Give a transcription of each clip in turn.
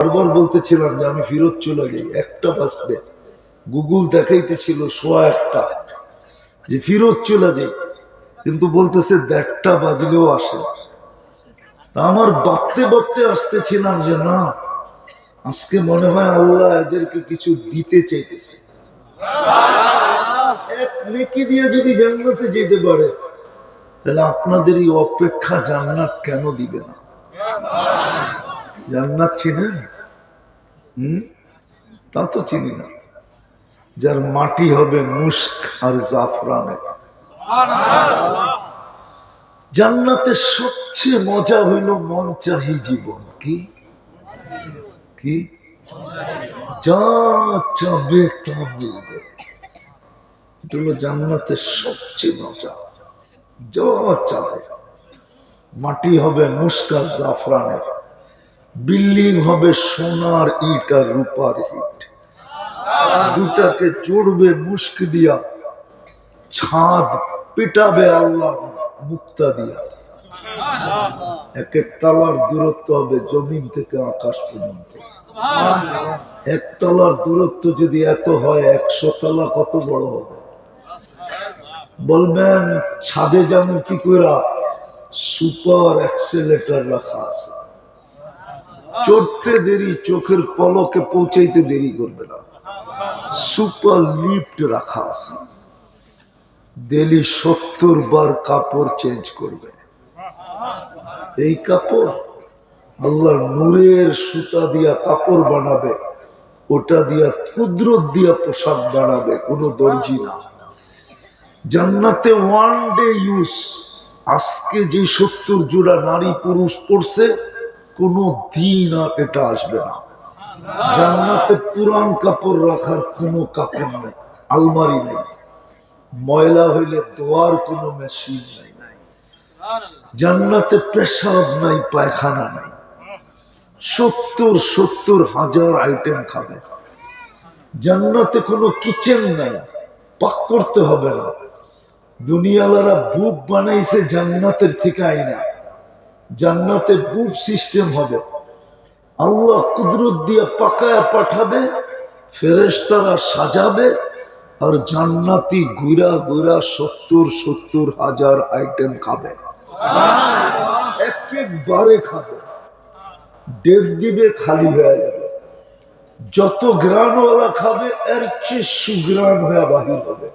বারবার বলতেছিলাম যে আমি ফেরত চলে যাই, একটা বাজবে, গুগল দেখাইতেছিল 1:15 যে ফেরত চলে যাই, কিন্তু বলতেছে 1:30 বাজলেও আসে। আমার ভাবতে ভাবতে আসতেছিলাম যে না, আজকে মনে হয় আল্লাহ এদেরকে কিছু দিতে চাইতেছে। এক নেকি দিয়ে যদি জান্নাতে যেতে পারে, তাহলে আপনাদের এই অপেক্ষা জান্নাত কেন দিবে না? জান্নাত চিনেন? তা তো চিনি না। যার মাটি হবে মুস্ক আর জাফরানের। জান্নাতের সবচেয়ে মজা হইল মন চাহি জীবন। কি কি যা চাবে তা মিলবে। জান্নাতের সবচেয়ে মজা। যা চাবে। মাটি হবে মুস্ক আর জাফরানের, বিল্ডিং হবে সোনার ইট আর রূপার ইট। দুটাকে জোড়বে মুস্ক দিয়া, ছাদ পিটাবে আল্লাহ মুক্তা দিয়া। এক এক তলার দূরত্ব হবে জমিন থেকে আকাশ পর্যন্ত। এক তলার দূরত্ব যদি এত হয়, 100 তলা কত বড় হবে? বলবেন ছাদে যেমন কি করে সুপার অ্যাক্সেলেটর রাখা আছে, চড়তে দেরি, চোখের পলকে পৌঁছাইতে দেরি করবে না। সুপার লিফট রাখা আছে, ডেলি 70 বার কাপড় চেঞ্জ করবে। এই কাপড় আল্লাহর নূরের সুতা দিয়া কাপড় বানাবে, ওটা দিয়া কুদরত দিয়া পোশাক বানাবে, কোনো দর্জি না। জান্নাতে ওয়ান ডে ইউজ। আজকে যে 70 জোড়া নারী পুরুষ পড়ছে, কোনো দিন আর এটা আসবে না। জান্নাতে পুরান কাপড় রাখার কোনো কাপড় নেই, আলমারি নেই। ময়লা হইলে ধোয়ার কোনো মেশিন নাই। জান্নাতে পেশাব নাই, পায়খানা নাই। 70 হাজার আইটেম খাবে। জান্নাতে কোনো কিচেন নাই, পাক করতে হবে না। দুনিয়ালারা বুফ বানাইছে জান্নাতের থেকে আইনা। জান্নাতে বুফ সিস্টেম হবে, আল্লাহ কুদরত দিয়ে পাকায়া পাঠাবে, ফেরেশতারা সাজাবে, আর জান্নাতি গুড়া গুড়া 70 হাজার আইটেম খাবে। একবারে খাবে, ডেক দিবে, খালি হয়ে যাবে। যত গ্রানওয়ালা খাবে এর চেয়ে সুগ্রান হয়ে বাহির হবে।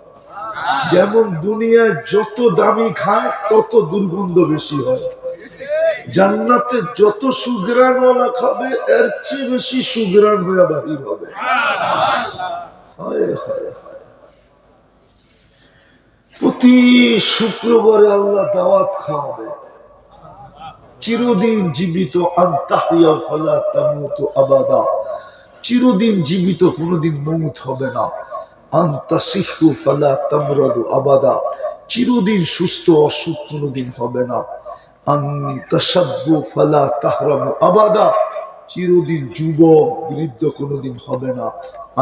যেমন দুনিয়ায় যত দামি খায় তত দুর্গন্ধ বেশি হয়, জান্নাতে যত সুগ্রানওয়ালা খাবে এর চেয়ে বেশি সুগ্রান হয়ে বাহির হবে। প্রতি শুক্রবারে আল্লাহ দাওয়াত খাওয়াবে। চিরদিন জীবিত, আনতাহিয়া ফালা তামুতু আবাদা। চিরদিন জীবিত, কোনোদিন মৌত হবে না। আনতাসিহু ফালা তামরাদু আবাদা। চিরদিন সুস্থ, অসুখ কোনোদিন হবে না। আনতাশাব্বু ফালা তাহরামু আবাদা। চিরদিন যুবক, বৃদ্ধ কোনোদিন হবে না।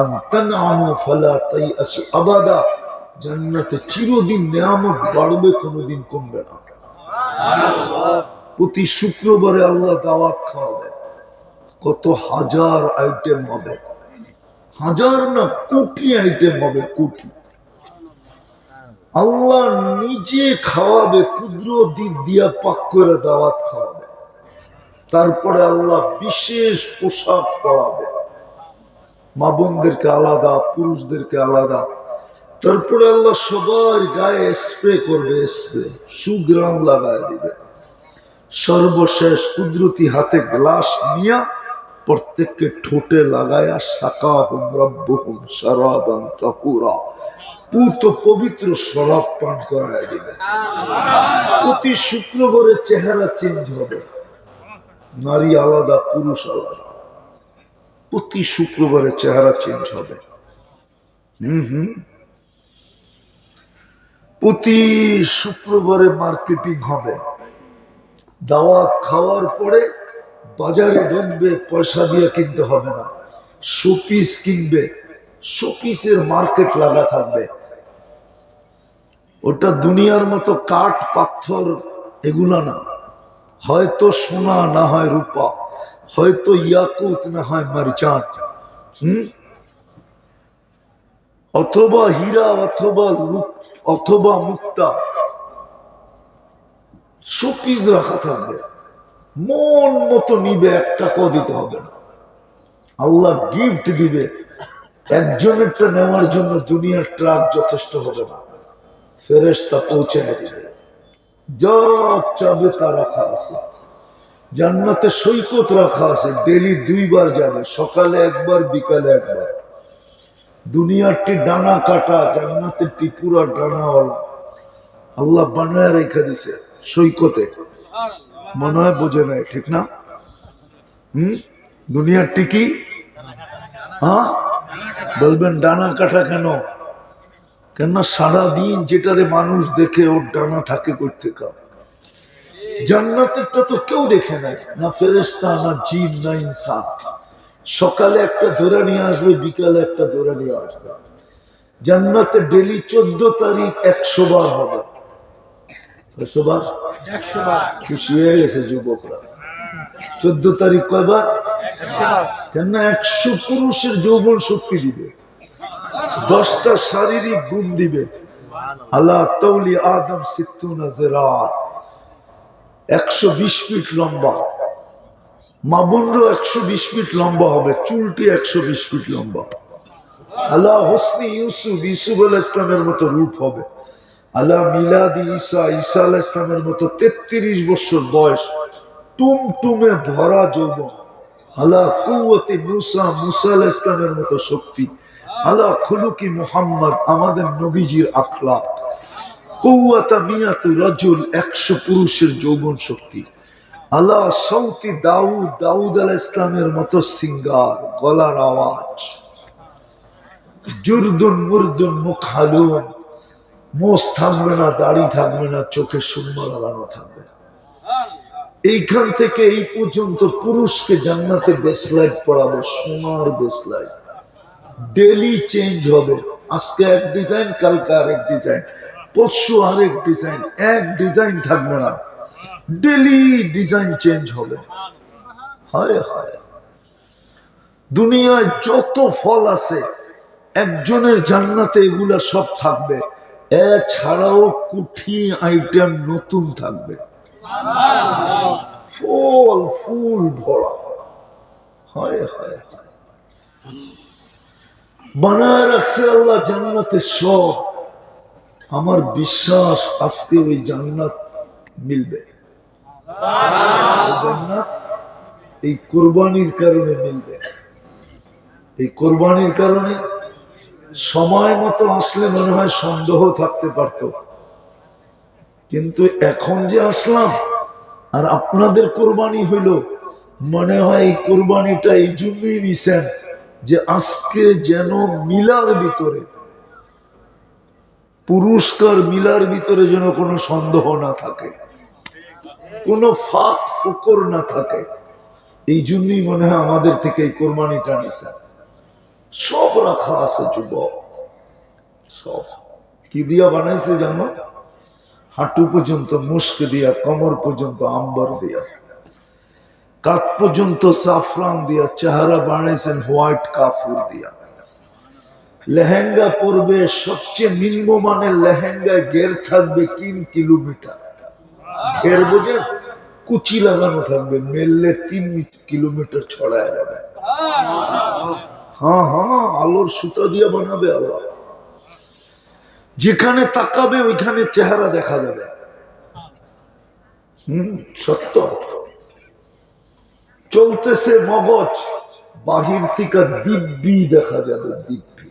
আনতানআমু ফালা তাইআসু আবাদা। জান্নাতে চিরদিন নেয়ামত বাড়বে, কোনোদিন কমবে না। প্রতি শুক্রবারে আল্লাহ দাওয়াত খাওয়াবে। কত হাজার আইটেম হবে, হাজার না কোটি আইটেম হবে, কোটি। আল্লাহ নিজে খাওয়াবে, কুদরত দিয়া পাক করে দাওয়াত খাওয়াবে। তারপরে আল্লাহ বিশেষ পোশাক পরাবে, মা বোনদেরকে আলাদা, পুরুষদেরকে আলাদা। তারপরে আল্লাহ সবার গায়ে স্প্রে করবে, স্প্রে সুগ্রাম লাগায় দিবে। সর্বশেষ কুদরতি হাতে গ্লাস নিয়া প্রত্যেককে ঠোঁটে লাগায়া সাকাহুম রাব্বুহুম শারাবান তাহুরা, পুত পবিত্র শরাব পান করায় দিবে। প্রতি শুক্রবারে চেহারা চেঞ্জ হবে, নারী আলাদা, পুরুষ আলাদা। প্রতি শুক্রবারে চেহারা চেঞ্জ হবে। প্রতি শুক্রবারে মার্কেটিং হবে। দাওয়াত খাওয়ার পরে বাজারে ঢুকবে, পয়সা দিয়ে কিনতে হবে না, শোপিস কিনবে। শোপিসের মার্কেট লাগা থাকবে। ওটা দুনিয়ার মতো কাঠ পাথর এগুলা না, হয়তো সোনা, না হয় রূপা, হয়তো ইয়াকুত না হয় মারজান, অথবা হীরা অথবা মুক্তা, শোপিস রাখা থাকবে, মন মতো নিবে, এক টাকাও দিতে হবে না। আল্লাহ গিফট দিবে। একজনেরটা নেওয়ার জন্য দুনিয়ার ট্রাক যথেষ্ট হবে না, ফেরেশতা পৌঁছে দিবে। যা চাবে তা রাখা আছে। জান্নাতে সৈকত রাখা আছে, ডেলি 2 বার যাবে, সকালে একবার, বিকালে একবার। দুনিয়ারটি ডানা কাটা, জান্নাতের পুরা ডানাওয়ালা আল্লাহ বানায় রেখে দিছে সৈকতে। মনে হয় বোঝে নাই, ঠিক না? দুনিয়ারটি কি? হ্যাঁ বলবেন ডানা কাটা কেন? কেননা সারাদিন যেটারে মানুষ দেখে ওর ডানা থাকে করতে কাজ। জান্নাতেরটা তো কেউ দেখে নাই, না ফেরেশতা, না জিন, না ইনসান। সকালে একটা ধরে নিয়ে আসবে, বিকালে একটা ধরে নিয়ে আসবে। জান্নাতে ডেলি 14 তারিখ 100 বার হবে। 100 বার? 100 বার। খুশি হয়ে গেছে যুবকরা। 14 তারিখ কয়বার? 100 বার। কেননা 100 পুরুষের যৌবন শক্তি দিবে, 10টা শারীরিক গুণ দিবে। আল্লাহ তৌলি আদম 60 জিরা, 120 ফিট লম্বা। মা বোনরও 120 ফিট লম্বা হবে, চুলটি 120 ফিট লম্বা। আল্লাহ হোসনি ইউসুফ আলাইহিস ইসলামের মতো রূপ হবে। আল্লাহ মিলাদি ঈসা আলাইহিস ইসলামের মতো 33 বছর বয়স, টুমটুমে ভরা যৌবন। আল্লাহ কুওয়াতে মুসা আলাইহিস ইসলামের মতো শক্তি। আল্লাহ খুলুকি মুহাম্মদ, আমাদের নবীজির আখলাক। কুওয়াতা মিয়াতু রাজুল, 100 পুরুষের যৌবন শক্তি। আল্লাহ সৌতি দাউদ আলাইহিস ইসলামের মতো সিঙ্গার, গলার আওয়াজ। জুরদুন মুরদুন মুখালুন, মোষ থাকবে না, দাড়ি থাকবে না, চোখে সুরমা লাগানো থাকবে। এইখান থেকে এই পর্যন্ত পুরুষকে জান্নাতে বেসলাইট পড়াবে, সোনার বেসলাইট। ডেলি চেঞ্জ হবে, আজকে এক ডিজাইন, কালকে আরেক ডিজাইন, পরশু আরেক ডিজাইন। এক ডিজাইন থাকবে না, ডেলি ডিজাইন চেঞ্জ হবে। হায় হায়, দুনিয়ায় যত ফল আছে একজনের জান্নাতে এগুলা সব থাকবে। এছাড়াও কোটি আইটেম নতুন থাকবে, ফল ফুল ভরা। হায় হায়, বানায় রাখছে আল্লাহ জান্নাতে সব। আমার বিশ্বাস আজকে ওই জান্নাত মিলবে। জান্নাত এই কোরবানির কারণে মিলবে। এই কোরবানির কারণে সময় মতো আসলে মনে হয় সন্দেহ থাকতে পারত, কিন্তু এখন যে আসলাম আর আপনাদের কোরবানি হইল, মনে হয় এই কোরবানিটা এই জন্যই নিছেন যে আজকে যেন মিলার ভিতরে, পুরস্কার মিলার ভিতরে যেন কোনো সন্দেহ না থাকে, কোনো ফাঁক ফোকর না থাকে। এই জন্যই মনে হয় আমাদের থেকে এই কোরবানিটা নিছেন। সব রাখা আছে যুবক, সব। কি দিয়া বানাইছে জানো? হাঁটু পর্যন্ত মুস্ক দিয়া, কমর পর্যন্ত আম্বর দিয়া, কাঁধ পর্যন্ত সাফরান দিয়া, চেহারা বানাইছেন হোয়াইট কাফুর দিয়া। লেহেঙ্গা পরবে, সবচেয়ে নিম্নমানের লেহেঙ্গায় গের থাকবে 3 কিলোমিটার। গের বোঝেন? কুচি লাগানো থাকবে, মেললে 3 কিলোমিটার ছড়ায় যাবে। হ্যাঁ হ্যাঁ, আলোর সুতা দিয়ে বানাবে আল্লাহ। যেখানে তাকাবে ওইখানে চেহারা দেখা যাবে। সত্য। চলতেছে মগজ, বাহির থেকে দিব্যি দেখা যাবে, দিব্যি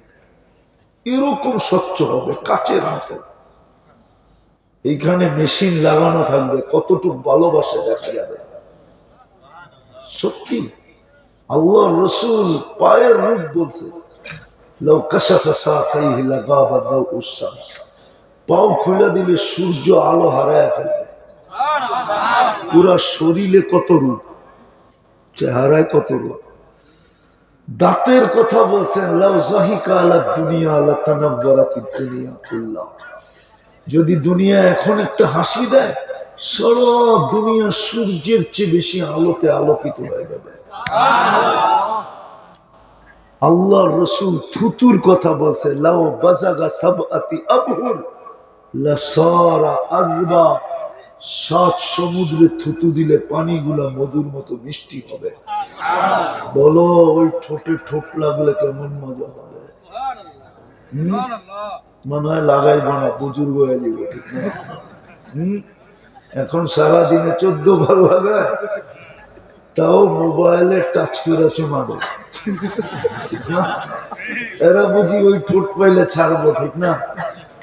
এরকম স্বচ্ছ হবে, কাচের মতো। এইখানে মেশিন লাগানো থাকবে, কতটুকু ভালোবাসা দেখা যাবে। সত্যি আল্লাহ রসুল পায়ের রূপ বলছে, পাও খুলে দিলে সূর্য আলো হারায় ফেলবে। পুরা শরীরে কত রূপ, চেহারায় কত রূপ। দাঁতের কথা বলছেন, যদি দুনিয়া এখন একটা হাসি দেয়, সারা দুনিয়া সূর্যের চেয়ে বেশি আলোতে আলোকিত হয়ে যাবে। আল্লাহ রসুল থুতুর কথা বলছে, লাও বাজাগা সাবআতি আবহুর লাসারা আযবা, 7 সমুদ্রে থুতু দিলে পানিগুলা মধুর মতো মিষ্টি হবে। বলো ওই ঠোঁটে ঠোঁট লাগলে কেমন মজা হবে? মনে হয় লাগাইবো না, বুজুর্গ হয়ে যাবে, ঠিক না? এখন সারাদিনে 14 বার লাগায়, তাও মোবাইলে টাচ করে চুমা দেয়। এরা বুঝি ওই ঠোঁট পাইলে ছাড়বো, ঠিক না?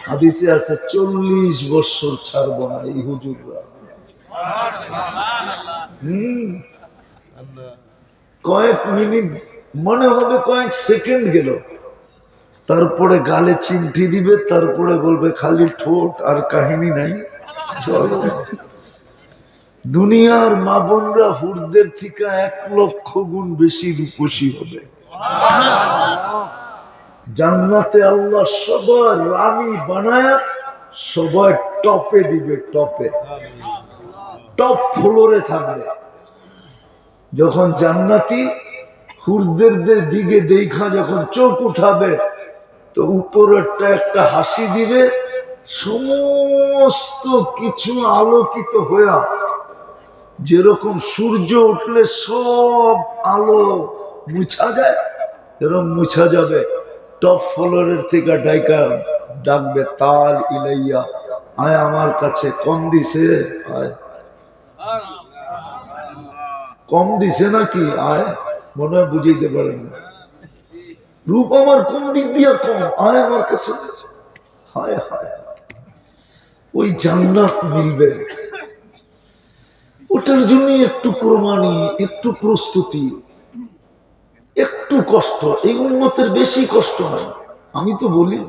হাদিসে আছে 40 বছর ছাড়বো না এই হুজুররা। কয়েক মিনিট মনে হবে, কয়েক সেকেন্ড গেল, তারপরে গালে চিমটি দিবে, তারপরে বলবে খালি ঠোঁট আর কাহিনী নাই, চলো। দুনিয়ার মা বোনরা হুরদের থেকে 1 লক্ষ গুণ বেশি রূপসী হবে। জান্নাতে আল্লাহ সবার রানী বানায় সবাই টপে দিবে, টপে, টপ ফ্লোরে থাকবে। যখন জান্নাতি হুরদের দিকে দেখা যখন চোখ উঠাবে, তো উপরেরটা একটা হাসি দিবে, সমস্ত কিছু আলোকিত হইয়া, যেরকম সূর্য উঠলে সব আলো মুছা যায়, এরকম মুছা যাবে। টপ ফ্লোরের থেকে ডাইকা ডাকবে, তাল ইলাইয়া, আয় আমার কাছে, কম দিছে, আয়, কম দিছে নাকি, আয়। মনে হয় বুঝাইতে পারেন না, রূপ আমার কোন দিক দিয়ে কম, আয় আমার কাছে। হায় হায়, ওই জান্নাত মিলবে, ওটার জন্য একটু কোরবানি, একটু প্রস্তুতি, একটু কষ্ট। এই উম্মতের বেশি কষ্ট নাই। আমি তো বলি,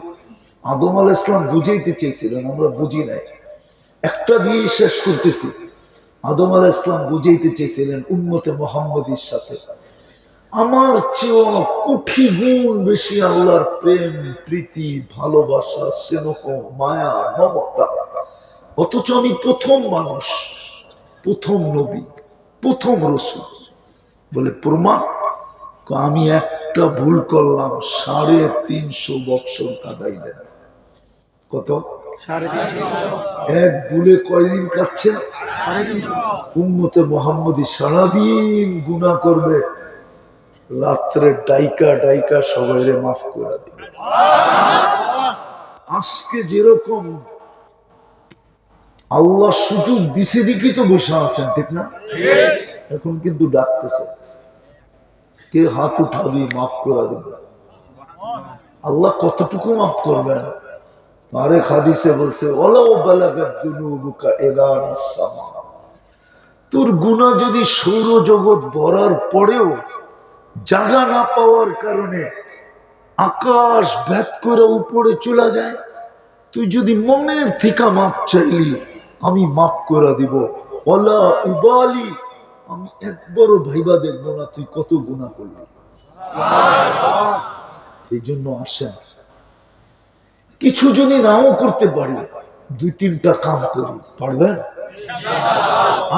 আদম আলাইহিস সালাম বুঝাইতে চেয়েছিলেন, আমরা বুঝি নাই। একটা দিয়ে শেষ করতেছি। আদম আলাইহিস সালাম বুঝাইতে চেয়েছিলেন উম্মতে মুহাম্মদীর সাথে আমার চেয়ে কোটি গুণ বেশি আল্লাহর প্রেম, প্রীতি, ভালোবাসা, স্নেহ, মায়া, মমতা। অথচ আমি প্রথম মানুষ, প্রথম নবী, প্রথম রাসূল। বলে প্রমাণ? আমি একটা ভুল করলাম, 350 বছর কাঁদাইলেন। কত? 350। এক ভুলে কয়দিন কাঁদছেন? উম্মতে মুহাম্মদী সারাদিন গুনাহ করবে, রাত্রে ডাইকা ডাইকা সবাইরে মাফ করে দিবে। আজকে যেরকম আল্লাহ সুযোগ দিছে দেখি তো বসে আছেন, ঠিক না? এখন কিন্তু ডাকতেছে, কে হাত উঠাবি, মাফ করে দিবে। আল্লাহ কতটুকু মাফ করবেন? আরেক হাদিসে বলছে, ওয়ালাউ বালাগাত যুনুবুকা ইলানাস সামা, তোর গুনাহ যদি সৌরজগৎ ভরার পরেও জায়গা না পাওয়ার কারণে আকাশ ভেদ করে উপরে চলে যায়, তুই যদি মনের থেকে মাপ চাইলি, আমি মাফ করে দিব। ওয়ালা উবালি, আমি একবারও ভাইবা দেখবো না তুই কত গুনাহ করলি। এই জন্য আসেন, কিছু যদি নাও করতে পারি, 2-3টা কাম করি, পারবেন?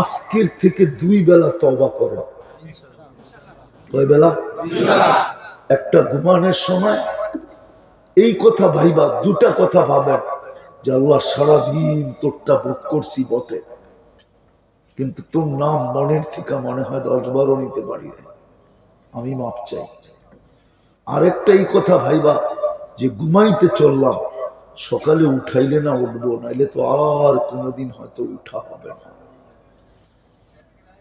আজকের থেকে 2 বেলা তওবা করেন। কয় বেলা? 2 বেলা। একটা ঘুমানোর সময় এই কথা ভাইবা, 2টা কথা ভাবেন যে আল্লাহ সারাদিন তোরটা ভোগ করছি বটে, কিন্তু তোর নাম মনের থেকে মনে হয় 10-12 নিতে পারি না, আমি মাপ চাই। আরেকটা এই কথা ভাইবা যে ঘুমাইতে চললাম, সকালে উঠাইলে না উঠবো, নাইলে তো আর কোনোদিন হয়তো উঠা হবে না।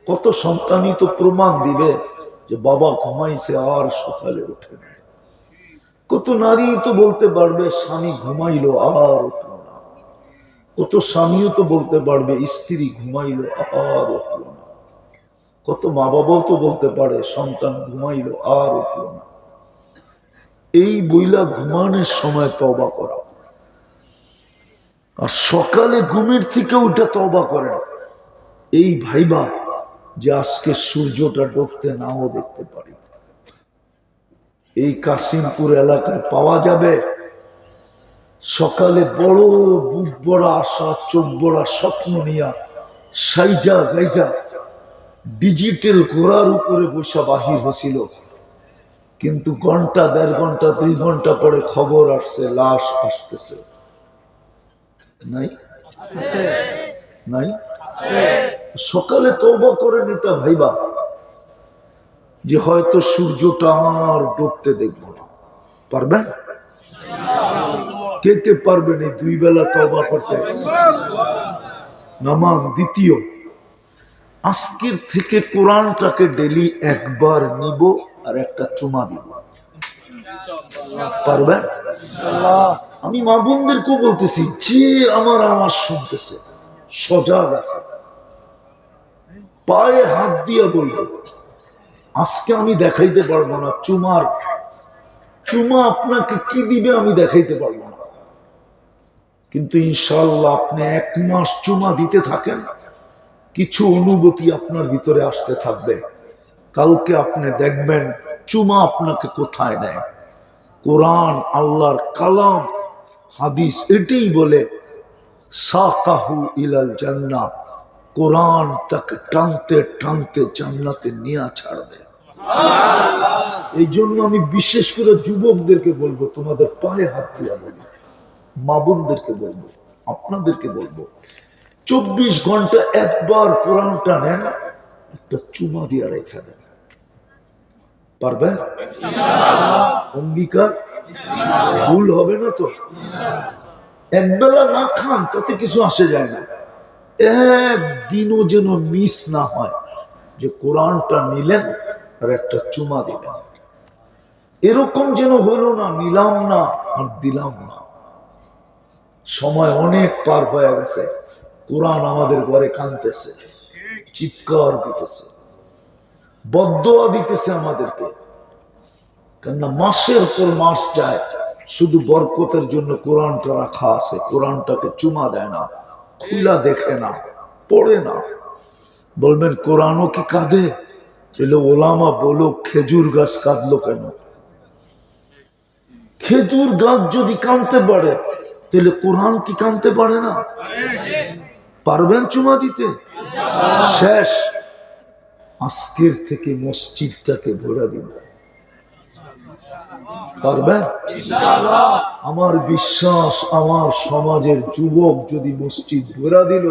কত সন্তানই তো প্রমাণ দিবে যে বাবা ঘুমাইছে আর সকালে উঠে না। কত নারী তো বলতে পারবে স্বামী ঘুমাইলো আর উঠলো না। কত স্বামীও তো বলতে পারবে স্ত্রী ঘুমাইলো আর উঠলো না। কত মা বাবাও তো বলতে পারে সন্তান ঘুমাইলো আর উঠলো না। এই বইলা ঘুমানোর সময় তওবা করা, আর সকালে ঘুমের থেকে উঠে তওবা করেন। এই ভাইবা যে আজকে সূর্যটা ডুবতে নাও দেখতে পারি। এই কাশিমপুর এলাকায় পাওয়া যাবে সকালে বড় বুক বড় আশা, চোখ বড় স্বপ্ন নিয়া সাইজা গাইজা ডিজিটাল ঘোড়ার উপরে বসে বাহির হয়েছিল, কিন্তু ঘন্টা 1.5 ঘন্টা 2 ঘন্টা পরে খবর আসছে লাশ আসতেছে। নাই নাই সকালে তওবা করেন, এটা ভাইবা যে হয়তো সূর্যটা আর ডুবতে দেখবো না। পারবেন? কে কে পারবেন এই 2 বেলা তওবা করতে? নামাজ দ্বিতীয়, আজকের থেকে কোরআনটাকে ডেলি একবার নিব আর একটা চুমা দিব। পারবেন? আমি মা বোনদেরকেও বলতেছি, যে আমার আওয়াজ শুনতেছে সজাগ আছে, পায়ে হাত দিয়া বলবো, আজকে আমি দেখাইতে পারবো না চুমা আপনাকে কি দিবে আমি দেখাইতে পারবো না, কিন্তু ইনশাআল্লাহ আপনি 1 মাস চুমা দিতে থাকেন, কিছু অনুভূতি আপনার ভিতরে আসতে থাকবে। কালকে আপনি দেখবেন চুমা আপনাকে কোথায় নেয়। কোরআন, আল্লাহর কালাম, হাদিস এটাই বলে সাকাহু ইলাল জান্নাহ, কোরআন তাকে টানতে টানতে জান্নাতে নিয়ে ছাড়বে। এই জন্য আমি বিশেষ করে যুবকদেরকে বলবো, তোমাদের পায়ে হাত দিয়া বলবো, মা বোনদেরকে বলবো, আপনাদেরকে বলবো, 24 ঘন্টা একবার কোরআনটা নেন, একটা চুমা দিয়া রেখা দেন। পারবেন? অঙ্গীকার? ভুল হবে না তো? একবেলা না খান তাতে কিছু আসে যায় না, একদিনও যেন মিস না হয় যে কোরআনটা নিলেন আর একটা চুমা দিলেন। এরকম যেন হলো না নিলাম না আর দিলাম না। সময় অনেক পার হয়ে গেছে, কোরআন আমাদের ঘরে কাঁদতেছে, চিৎকার দিতেছে, বদদোয়া দিতেছে আমাদেরকে। কেননা মাসের পর মাস যায়, শুধু বরকতের জন্য কোরআনটা রাখা আছে, কোরআনটাকে চুমা দেয় না, খুলা দেখে না, পড়ে না। বলবেন কোরআনও কি কাঁদে? তাহলে ওলামা বলো, খেজুর গাছ কাঁদলো কেন? খেজুর গাছ যদি কাঁদতে পারে তাহলে কোরআন কি কাঁদতে পারে না? পারবেন চুমা দিতে? শেষ, আজকের থেকে মসজিদটাকে ভরা দিব। পারবেন? আমার বিশ্বাস, আমার সমাজের যুবক যদি মসজিদ ভরা দিল,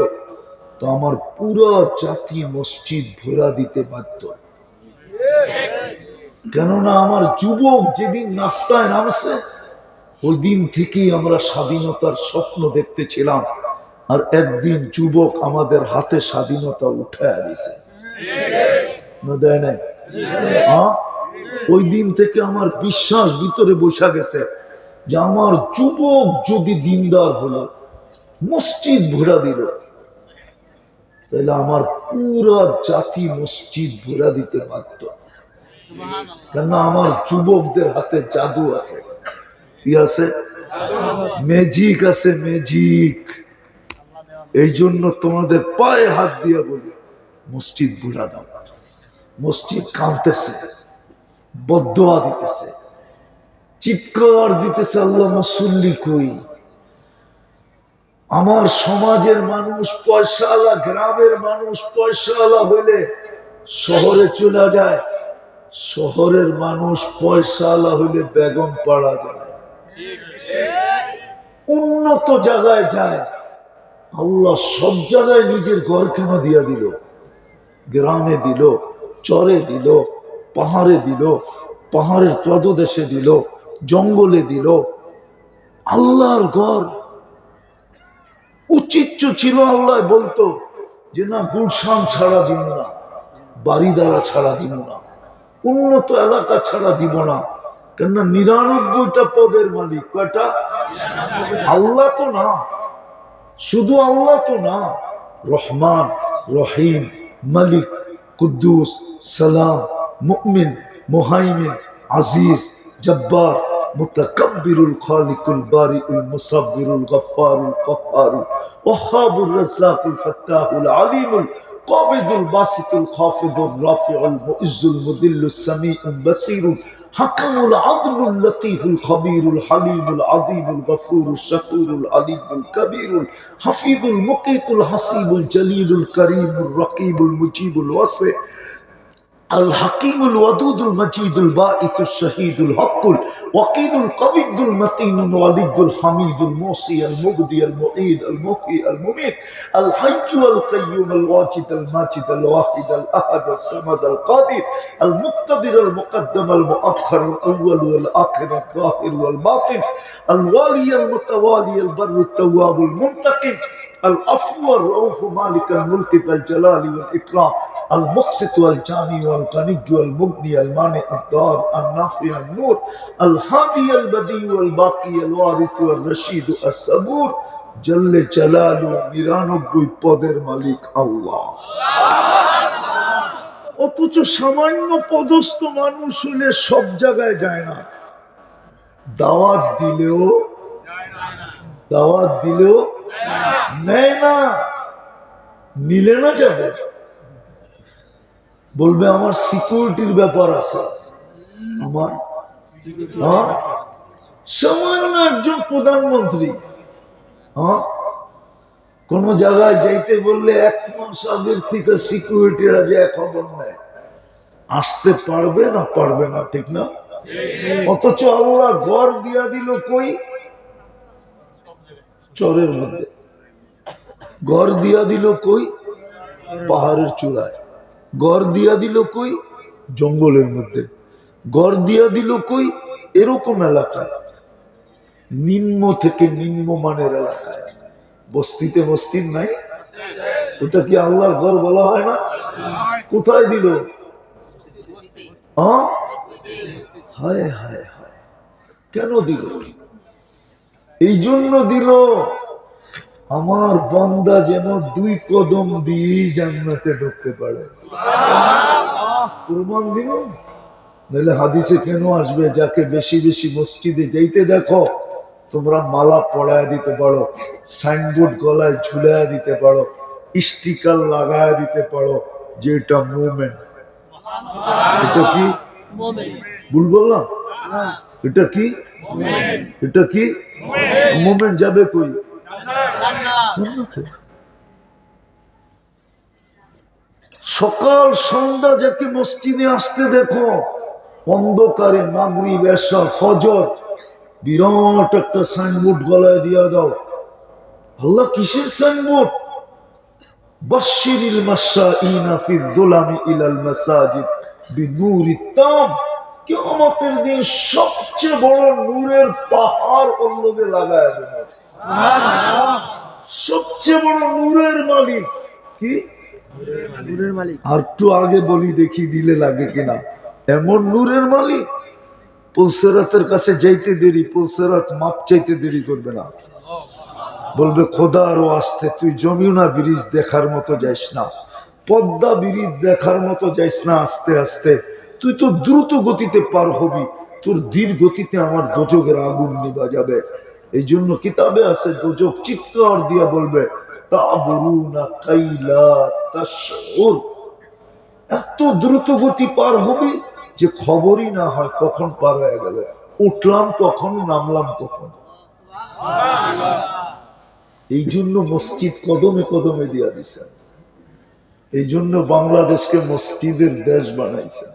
তো আমার পুরো জাতি মসজিদ ভরা দিতে বাধ্য। কেননা আমার যুবক যেদিন রাস্তায় নামছে, ওই দিন থেকেই আমরা স্বাধীনতার স্বপ্ন দেখতেছিলাম, আর একদিন যুবক আমাদের হাতে স্বাধীনতা উঠায় দিছে না, দেয় নাই? ওই দিন থেকে আমার বিশ্বাস ভিতরে বসা গেছে যে আমার যুবক যদি দিনদার হলো, মসজিদ ভরা দিল, তাহলে আমার পুরো জাতি মসজিদ ভরা দিতে বাধ্য। কেননা আমার যুবকদের হাতে জাদু আছে। কি আছে? ম্যাজিক আছে, ম্যাজিক। এই জন্য তোমাদের পায়ে হাত দিয়ে বলি, মসজিদ ভরা দাও। মসজিদ কাঁদতেছে, বদদোয়া দিতেছে, চিৎকার দিতেছে, আল্লাহ মুসল্লি কই? আমার সমাজের মানুষ পয়সাওয়ালা, গ্রামের মানুষ পয়সাওয়ালা হইলে শহরে চলে যায়, শহরের মানুষ পয়সাওয়ালা হইলে বেগম পাড়া যায়, উন্নত জায়গায় যায়। আল্লাহ সব জায়গায় নিজের ঘর কেন দিয়া দিল? গ্রামে দিল, চরে দিল, পাহাড়ে দিল, পাহাড়ের তদদেশে দিল, জঙ্গলে দিল। আল্লাহর ঘর উচিত ছিল আল্লাহ বলতো যে না, গুলশান ছাড়া দিব না, বাড়িদারা ছাড়া দিব না, উন্নত এলাকা ছাড়া দিব না। কেননা 99টা পদের মালিক কয়টা? আল্লাহ তো না, শুধু আল্লাহ তো না, রহমান, রহিম, মালিক, কুদ্দুস, সালাম, মুমিন, মুহাইমিন, আজিজ, জব্বার, মুতাকাব্বিরুল খালিকুল বারিউল মুসাব্বিরুল গফফারুল কহ্হারুল ওয়াহ্হাবুর রাজ্জাকুল ফাত্তাহুল আলিমুল قابض الباسط الخافض الرافع المؤز المذل السميع البصير হাকামুল আদলুল লতীফুল খবীরুল হালিমুল আযীমুল গফুরুল শাকুরুল আলিমুল কবীরুল হাফিজুল মুকীতুল হাসিবুল জলিলুল করিমুর রকিবুল মুজিবুল ওয়াসি الحكيم الودود المجيد الباعث الشهيد الحق الوكيل القوي المتين الولي الحميد الموصي المبدي المعيد المحيي المميت الحي القيوم الواجد الماجد الواحد الاحد الصمد القادر المقتدر المقدم المؤخر الاول والاخر الظاهر والباطن الوالي المتوالي البر التواب المنتقم العفو الرؤوف مالك الملك ذا الجلال والاكرام المقسط والجامع والغني والمغني المانع الضار النافع النور الهادي البديع والباقي الوارث والرشيد الصبور جل جلاله 99 পদের মালিক আল্লাহ। অথচ সামান্য পদস্থ মানুষ হলে সব জায়গায় যায় না, দাওয়াত দিলেও নেয় না, নিলে না যাবে, বলবে আমার সিকিউরিটির ব্যাপার আছে। আমার সামান্য একজন প্রধানমন্ত্রী কোন জায়গায় যাইতে বললে 1 মাস আগের থেকে সিকিউরিটিরা যে খবর নেয়, আসতে পারবে না পারবে না, ঠিক না? অথচ আল্লাহ ঘর দিয়া দিল কই? চরের মধ্যে। ঘর দিয়া দিল কই? পাহাড়ের চূড়ায়। ঘর দিয়া দিল কই? জঙ্গলের মধ্যে। ঘর দিয়া দিল কই? এরকম এলাকায়, নিম্ন থেকে নিম্নমানের এলাকায়। বস্তিতে মসজিদ নাই, ওটা কি আল্লাহর ঘর বলা হয় না? কোথায় দিল? হায় হায় হায়, কেন দিল? এই জন্য দিল আমার বান্দা যেন 2 কদম দিয়ে জান্নাতে ঢুকতে পারে। প্রমাণ দিল, নাহলে হাদিসে কেন আসবে? যাকে বেশি বেশি মসজিদে যাইতে দেখো, তোমরা মালা পড়ায় দিতে পারো, সাইনবোর্ড গলায় ঝুলায় দিতে পারো, স্টিকার লাগায় দিতে পারো যে এটা মুভমেন্ট। এটা কি ভুল বললাম? এটা কি? এটা কি মুভমেন্ট? যাবে কই? সকাল সন্ধ্যা যাকে মসজিদে আসতে দেখো, অন্ধকারে মাগরিব এশা ফজর বিরাট একটা সাইনবোর্ড গলায় দিয়া দাও। আল্লাহ কিসের সাইনবোর্ড? বাশশিরিল মাশাঈনা ফিয যুলামি ইলাল মাসাজিদ বিনূরিত তাম। কিয়ামতের দিন সবচেয়ে বড় নূরের পাহাড় অল্লগে লাগায় দেব। সুবহানাল্লাহ। সবচেয়ে বড় নূরের মালিক কি? নূরের মালিক। আর একটু আগে বলি দেখি দিলে লাগে কিনা। এমন নূরের মালিক, পুলসেরাতের কাছে যাইতে দেরি, পুলসেরাত মাপ চাইতে দেরি করবে না, বলবে খোদা আরো আসতে, তুই যমুনা ব্রিজ দেখার মতো যাইস না, পদ্মা ব্রিজ দেখার মতো যাইস না, আস্তে আস্তে তুই তো দ্রুত গতিতে পার হবি, তোর ধীর গতিতে আমার দোজখের আগুন নিভা যাবে। এই জন্য কিতাবে আছে দোজখ চিৎকার দিয়া বলবে তাবরুনা কাইলা তাশউর, এত দ্রুত গতি পার হবি যে খবরই না হয় কখন পার হয়ে গেল, উঠলাম কখন, নামলাম কখন। এই জন্য মসজিদ কদমে কদমে দিয়া দিছেন। এই জন্য বাংলাদেশকে মসজিদের দেশ বানাইছেন।